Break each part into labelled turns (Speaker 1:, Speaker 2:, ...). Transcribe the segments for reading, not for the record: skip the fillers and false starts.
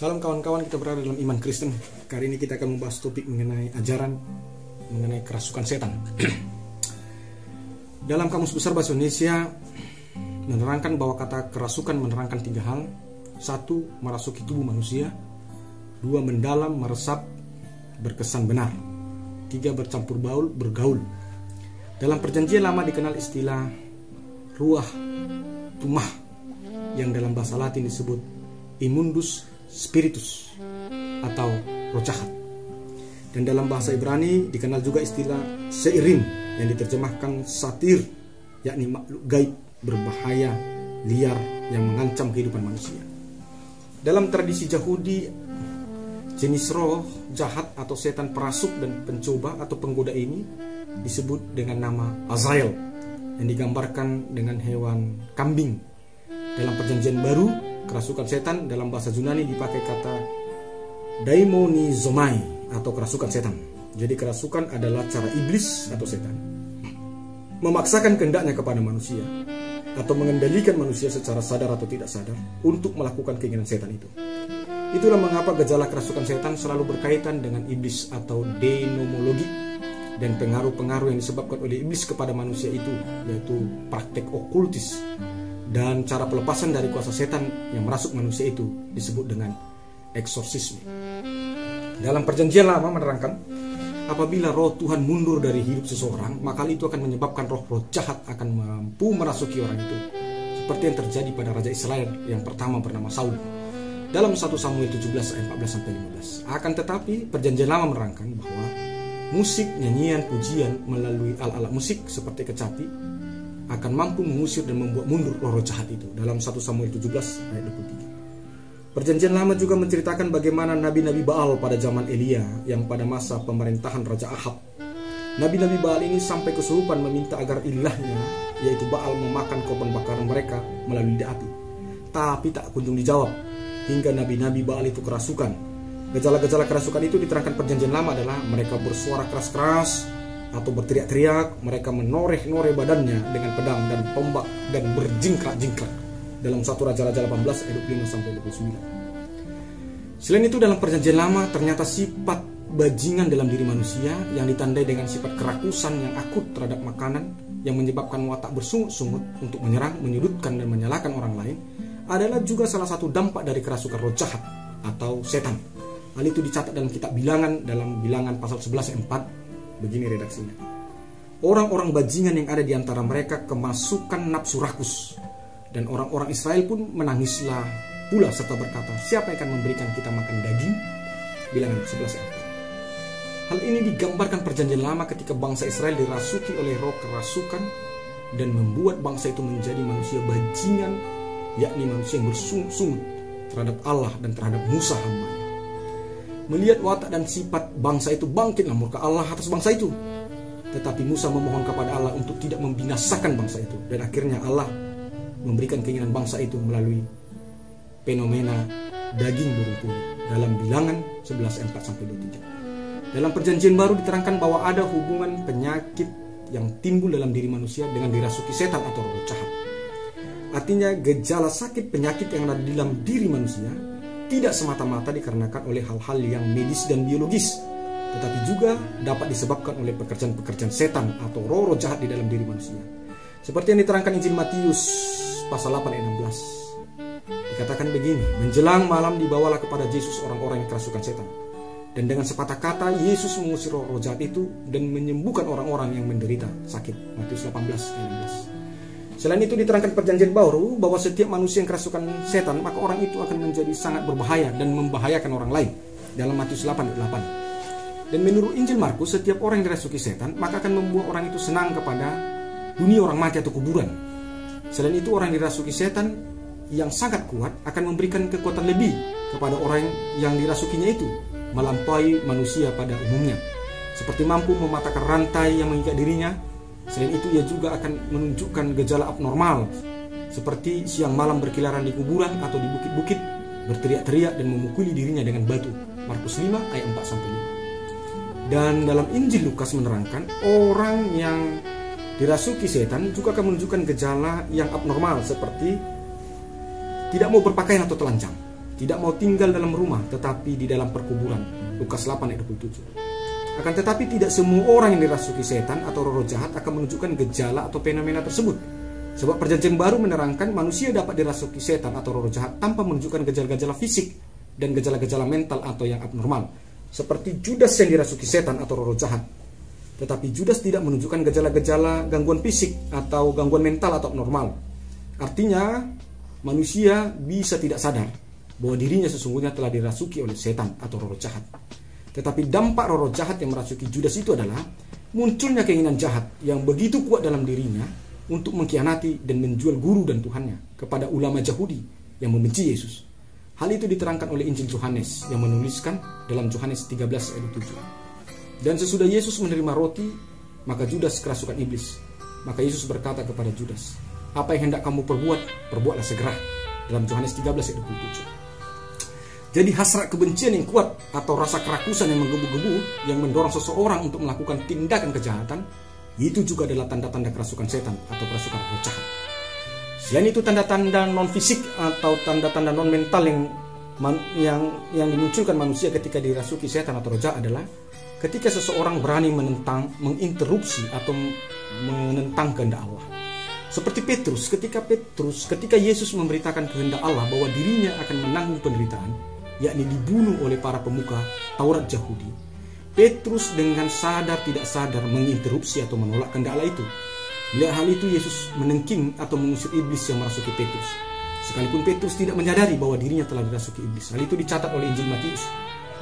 Speaker 1: Salam kawan-kawan, kita berada dalam iman Kristen. Kali ini kita akan membahas topik mengenai ajaran mengenai kerasukan setan. Dalam Kamus Besar Bahasa Indonesia menerangkan bahwa kata kerasukan menerangkan 3 hal. 1. Merasuki tubuh manusia. 2. Mendalam, meresap, berkesan benar. 3. Bercampur baul, bergaul. Dalam Perjanjian Lama dikenal istilah ruah tumah yang dalam bahasa Latin disebut immundus spiritus atau roh jahat. Dan dalam bahasa Ibrani dikenal juga istilah seirim yang diterjemahkan satir, yakni makhluk gaib berbahaya liar yang mengancam kehidupan manusia. Dalam tradisi Yahudi, jenis roh jahat atau setan perasuk dan pencoba atau penggoda ini disebut dengan nama Azael yang digambarkan dengan hewan kambing. Dalam Perjanjian Baru, kerasukan setan dalam bahasa Yunani dipakai kata daimonizomai atau kerasukan setan. Jadi kerasukan adalah cara iblis atau setan memaksakan kehendaknya kepada manusia atau mengendalikan manusia secara sadar atau tidak sadar untuk melakukan keinginan setan itu. Itulah mengapa gejala kerasukan setan selalu berkaitan dengan iblis atau demonologi dan pengaruh-pengaruh yang disebabkan oleh iblis kepada manusia itu, yaitu praktek okultis dan cara pelepasan dari kuasa setan yang merasuk manusia itu disebut dengan eksorsisme. Dalam Perjanjian Lama menerangkan, apabila roh Tuhan mundur dari hidup seseorang, maka itu akan menyebabkan roh-roh jahat akan mampu merasuki orang itu, seperti yang terjadi pada Raja Israel yang pertama bernama Saul dalam 1 Samuel 17 ayat 14-15. Akan tetapi Perjanjian Lama menerangkan bahwa musik, nyanyian, pujian melalui alat-alat musik seperti kecapi akan mampu mengusir dan membuat mundur roh-roh jahat itu dalam 1 Samuel 17 ayat 23. Perjanjian Lama juga menceritakan bagaimana nabi-nabi Baal pada zaman Elia yang pada masa pemerintahan Raja Ahab. Nabi-nabi Baal ini sampai kesurupan meminta agar ilahnya, yaitu Baal, memakan korban bakaran mereka melalui api. Tapi tak kunjung dijawab hingga nabi-nabi Baal itu kerasukan. Gejala-gejala kerasukan itu diterangkan Perjanjian Lama adalah mereka bersuara keras-keras atau berteriak-teriak, mereka menoreh-noreh badannya dengan pedang dan tombak dan berjingkrak-jingkrak dalam 1 Raja-Raja 18 ayat 25-29. Selain itu dalam Perjanjian Lama ternyata sifat bajingan dalam diri manusia yang ditandai dengan sifat kerakusan yang akut terhadap makanan yang menyebabkan watak bersungut-sungut untuk menyerang, menyudutkan dan menyalahkan orang lain adalah juga salah satu dampak dari kerasukan roh jahat atau setan. Hal itu dicatat dalam kitab Bilangan dalam Bilangan pasal 11 ayat 4. Begini redaksinya. Orang-orang bajingan yang ada di antara mereka kemasukan nafsu rakus, dan orang-orang Israel pun menangislah pula serta berkata, siapa yang akan memberikan kita makan daging? Bilangan 11 ayat 4. Hal ini digambarkan Perjanjian Lama ketika bangsa Israel dirasuki oleh roh kerasukan dan membuat bangsa itu menjadi manusia bajingan, yakni manusia yang bersungut-sungut terhadap Allah dan terhadap Musa hamba-Nya. Melihat watak dan sifat bangsa itu, bangkitlah murka Allah atas bangsa itu. Tetapi Musa memohon kepada Allah untuk tidak membinasakan bangsa itu, dan akhirnya Allah memberikan keinginan bangsa itu melalui fenomena daging burung puri dalam Bilangan 11 ayat 4-23. Dalam Perjanjian Baru diterangkan bahwa ada hubungan penyakit yang timbul dalam diri manusia dengan dirasuki setan atau roh jahat. Artinya gejala sakit penyakit yang ada di dalam diri manusia tidak semata-mata dikarenakan oleh hal-hal yang medis dan biologis, tetapi juga dapat disebabkan oleh pekerjaan-pekerjaan setan atau roh-roh jahat di dalam diri manusia. Seperti yang diterangkan Injil Matius pasal 8 ayat 16. Dikatakan begini, menjelang malam dibawalah kepada Yesus orang-orang yang kerasukan setan. Dan dengan sepatah kata Yesus mengusir roh-roh jahat itu dan menyembuhkan orang-orang yang menderita sakit. Matius 18 ayat 16. Selain itu diterangkan Perjanjian Baru bahwa setiap manusia yang kerasukan setan, maka orang itu akan menjadi sangat berbahaya dan membahayakan orang lain. Dalam Matius 8 ayat 8. Dan menurut Injil Markus, setiap orang yang dirasuki setan maka akan membuat orang itu senang kepada dunia orang mati atau kuburan. Selain itu orang yang dirasuki setan yang sangat kuat akan memberikan kekuatan lebih kepada orang yang dirasukinya itu, melampaui manusia pada umumnya, seperti mampu mematahkan rantai yang mengikat dirinya. Selain itu ia juga akan menunjukkan gejala abnormal seperti siang malam berkeliaran di kuburan atau di bukit-bukit, berteriak-teriak dan memukuli dirinya dengan batu. Markus 5 ayat 4-5. Dan dalam Injil Lukas menerangkan orang yang dirasuki setan juga akan menunjukkan gejala yang abnormal seperti tidak mau berpakaian atau telanjang, tidak mau tinggal dalam rumah tetapi di dalam perkuburan. Lukas 8 ayat 27. Akan tetapi tidak semua orang yang dirasuki setan atau roh jahat akan menunjukkan gejala atau fenomena tersebut. Sebab perjanjian baru menerangkan manusia dapat dirasuki setan atau roh jahat tanpa menunjukkan gejala-gejala fisik dan gejala-gejala mental atau yang abnormal. Seperti Judas yang dirasuki setan atau roh jahat. Tetapi Judas tidak menunjukkan gejala-gejala gangguan fisik atau gangguan mental atau abnormal. Artinya manusia bisa tidak sadar bahwa dirinya sesungguhnya telah dirasuki oleh setan atau roh jahat. Tetapi dampak roh jahat yang merasuki Judas itu adalah munculnya keinginan jahat yang begitu kuat dalam dirinya untuk mengkhianati dan menjual guru dan Tuhannya kepada ulama Yahudi yang membenci Yesus. Hal itu diterangkan oleh Injil Yohanes yang menuliskan dalam Yohanes 13 ayat 7. Dan sesudah Yesus menerima roti, maka Judas kerasukan iblis. Maka Yesus berkata kepada Judas, "Apa yang hendak kamu perbuat, perbuatlah segera." Dalam Yohanes 13 ayat 27. Jadi hasrat kebencian yang kuat atau rasa kerakusan yang menggebu-gebu yang mendorong seseorang untuk melakukan tindakan kejahatan, itu juga adalah tanda-tanda kerasukan setan atau kerasukan roh jahat. Selain itu, tanda-tanda non-fisik atau tanda-tanda non-mental yang dimunculkan manusia ketika dirasuki setan atau roh jahat adalah ketika seseorang berani menentang, menginterupsi atau menentang kehendak Allah. Seperti Petrus, ketika Yesus memberitakan kehendak Allah bahwa dirinya akan menanggung penderitaan, yakni dibunuh oleh para pemuka Taurat Yahudi, Petrus dengan sadar tidak sadar menginterupsi atau menolak kehendak Allah itu. Melihat hal itu, Yesus menengking atau mengusir iblis yang merasuki Petrus. Sekalipun Petrus tidak menyadari bahwa dirinya telah dirasuki iblis. Hal itu dicatat oleh Injil Matius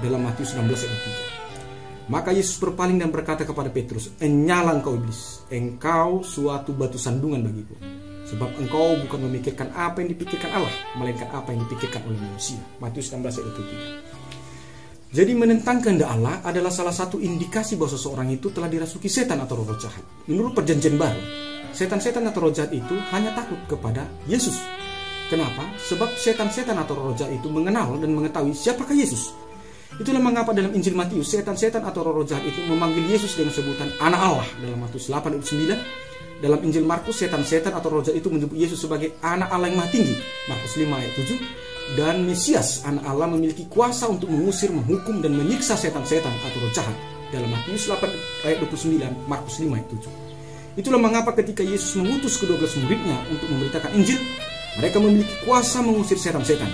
Speaker 1: dalam Matius 16 ayat 3. Maka Yesus berpaling dan berkata kepada Petrus, "Enyala engkau iblis, engkau suatu batu sandungan bagiku. Sebab engkau bukan memikirkan apa yang dipikirkan Allah, melainkan apa yang dipikirkan oleh manusia." Matius 16 ayat 3. Jadi menentang kehendak Allah adalah salah satu indikasi bahwa seseorang itu telah dirasuki setan atau roh jahat. Menurut perjanjian baru, setan-setan atau roh jahat itu hanya takut kepada Yesus. Kenapa? Sebab setan-setan atau roh jahat itu mengenal dan mengetahui siapakah Yesus. Itulah mengapa dalam Injil Matius, setan-setan atau roh jahat itu memanggil Yesus dengan sebutan anak Allah dalam Matius 8 ayat 9. Dalam Injil Markus, setan-setan atau roh jahat itu menyebut Yesus sebagai anak Allah yang maha tinggi, Markus 5 ayat 7. Dan Mesias, anak Allah, memiliki kuasa untuk mengusir, menghukum, dan menyiksa setan-setan atau roh jahat dalam Matius 8 ayat 29, Markus 5 ayat 7. Itulah mengapa ketika Yesus mengutus ke-12 muridnya untuk memberitakan Injil, mereka memiliki kuasa mengusir setan-setan,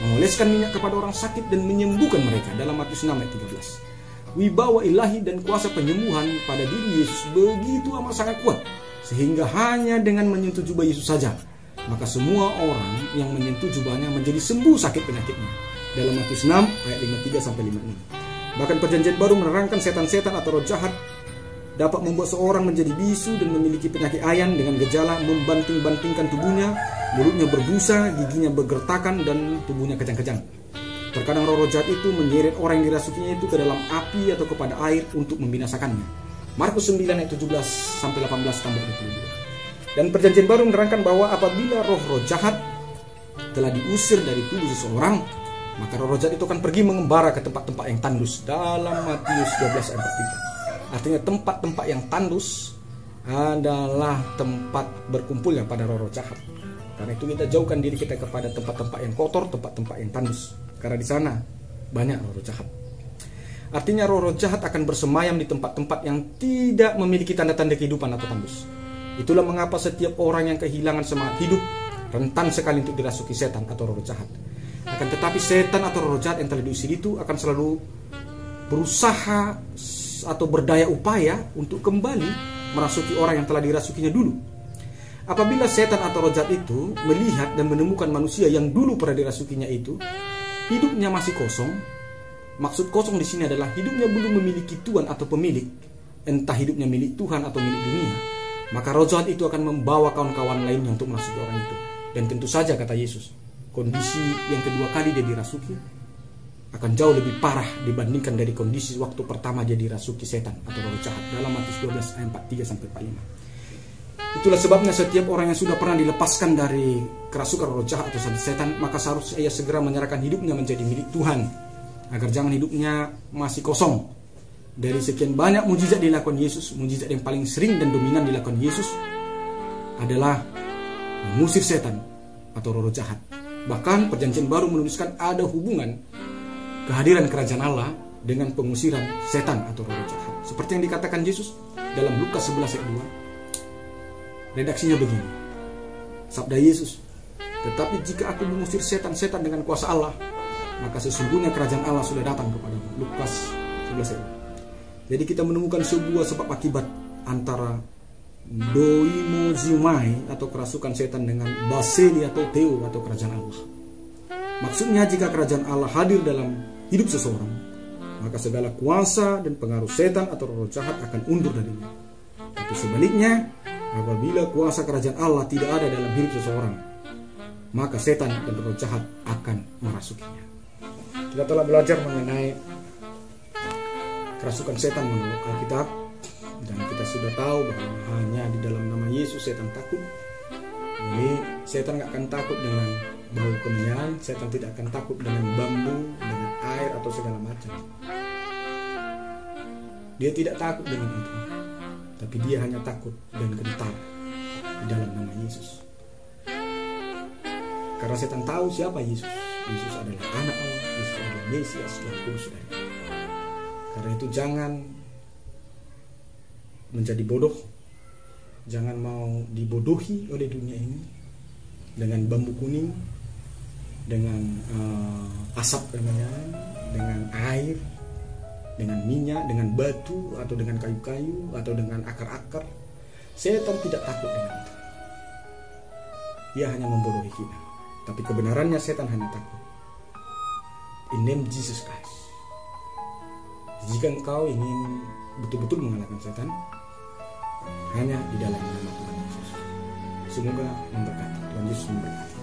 Speaker 1: mengoleskan minyak kepada orang sakit, dan menyembuhkan mereka dalam Matius 6 ayat 13. Wibawa ilahi dan kuasa penyembuhan pada diri Yesus begitu amat sangat kuat, sehingga hanya dengan menyentuh jubah Yesus saja, maka semua orang yang menyentuh jubahnya menjadi sembuh sakit penyakitnya. Dalam Matius 6 ayat 53-56. Bahkan perjanjian baru menerangkan setan-setan atau roh jahat dapat membuat seorang menjadi bisu dan memiliki penyakit ayan dengan gejala membanting-bantingkan tubuhnya, mulutnya berbusa, giginya bergertakan, dan tubuhnya kejang-kejang. Terkadang roh jahat itu menyeret orang yang dirasukinya itu ke dalam api atau kepada air untuk membinasakannya. Markus 9 ayat 17-18 tambah 22. Dan perjanjian baru menerangkan bahwa apabila roh-roh jahat telah diusir dari tubuh seseorang, maka roh-roh jahat itu akan pergi mengembara ke tempat-tempat yang tandus dalam Matius 12 ayat 3. Artinya tempat-tempat yang tandus adalah tempat berkumpulnya pada roh-roh jahat. Karena itu kita jauhkan diri kita kepada tempat-tempat yang kotor, tempat-tempat yang tandus. Karena di sana banyak roh-roh jahat. Artinya roh-roh jahat akan bersemayam di tempat-tempat yang tidak memiliki tanda-tanda kehidupan atau tandus. Itulah mengapa setiap orang yang kehilangan semangat hidup rentan sekali untuk dirasuki setan atau roh jahat. Akan tetapi setan atau roh jahat yang telah diusir itu akan selalu berusaha atau berdaya upaya untuk kembali merasuki orang yang telah dirasukinya dulu. Apabila setan atau roh jahat itu melihat dan menemukan manusia yang dulu pernah dirasukinya itu hidupnya masih kosong, maksud kosong di sini adalah hidupnya belum memiliki tuan atau pemilik, entah hidupnya milik Tuhan atau milik dunia, maka roh jahat itu akan membawa kawan-kawan lainnya untuk merasuki orang itu. Dan tentu saja, kata Yesus, kondisi yang kedua kali dia dirasuki akan jauh lebih parah dibandingkan dari kondisi waktu pertama dia dirasuki setan atau roh jahat dalam Matius 12 ayat 43-45. Itulah sebabnya setiap orang yang sudah pernah dilepaskan dari kerasukan roh jahat atau setan, maka seharusnya ia segera menyerahkan hidupnya menjadi milik Tuhan, agar jangan hidupnya masih kosong. Dari sekian banyak mujizat dilakukan Yesus, mujizat yang paling sering dan dominan dilakukan Yesus adalah mengusir setan atau roh jahat Bahkan perjanjian baru menuliskan ada hubungan kehadiran kerajaan Allah dengan pengusiran setan atau roh jahat. Seperti yang dikatakan Yesus dalam Lukas 11 ayat 2. Redaksinya begini. Sabda Yesus, tetapi jika aku mengusir setan-setan dengan kuasa Allah, maka sesungguhnya kerajaan Allah sudah datang kepadamu. Lukas 11 ayat 2. Jadi kita menemukan sebuah sebab akibat antara doimozimai atau kerasukan setan dengan baseli atau theo atau kerajaan Allah. Maksudnya jika kerajaan Allah hadir dalam hidup seseorang, maka segala kuasa dan pengaruh setan atau roh jahat akan undur darinya. Tapi sebaliknya, apabila kuasa kerajaan Allah tidak ada dalam hidup seseorang, maka setan dan roh jahat akan merasukinya. Kita telah belajar mengenai kerasukan setan menurut Alkitab, dan kita sudah tahu bahwa hanya di dalam nama Yesus setan takut. Jadi setan gak akan takut dengan bau kemenyan, setan tidak akan takut dengan bambu, dengan air atau segala macam. Dia tidak takut dengan itu, tapi dia hanya takut dan gentar di dalam nama Yesus. Karena setan tahu siapa Yesus. Yesus adalah anak Allah, Yesus adalah Mesias yang kudus dari Allah. Karena itu jangan menjadi bodoh, jangan mau dibodohi oleh dunia ini dengan bambu kuning, dengan asap kemenyan, dengan air, dengan minyak, dengan batu, atau dengan kayu-kayu, atau dengan akar-akar. Setan tidak takut dengan itu. Dia hanya membodohi kita. Tapi kebenarannya setan hanya takut in name Jesus Christ. Jika engkau ingin betul-betul mengalahkan setan, hanya di dalam nama Tuhan Yesus. Semoga memberkati. Tuhan Yesus memberkati.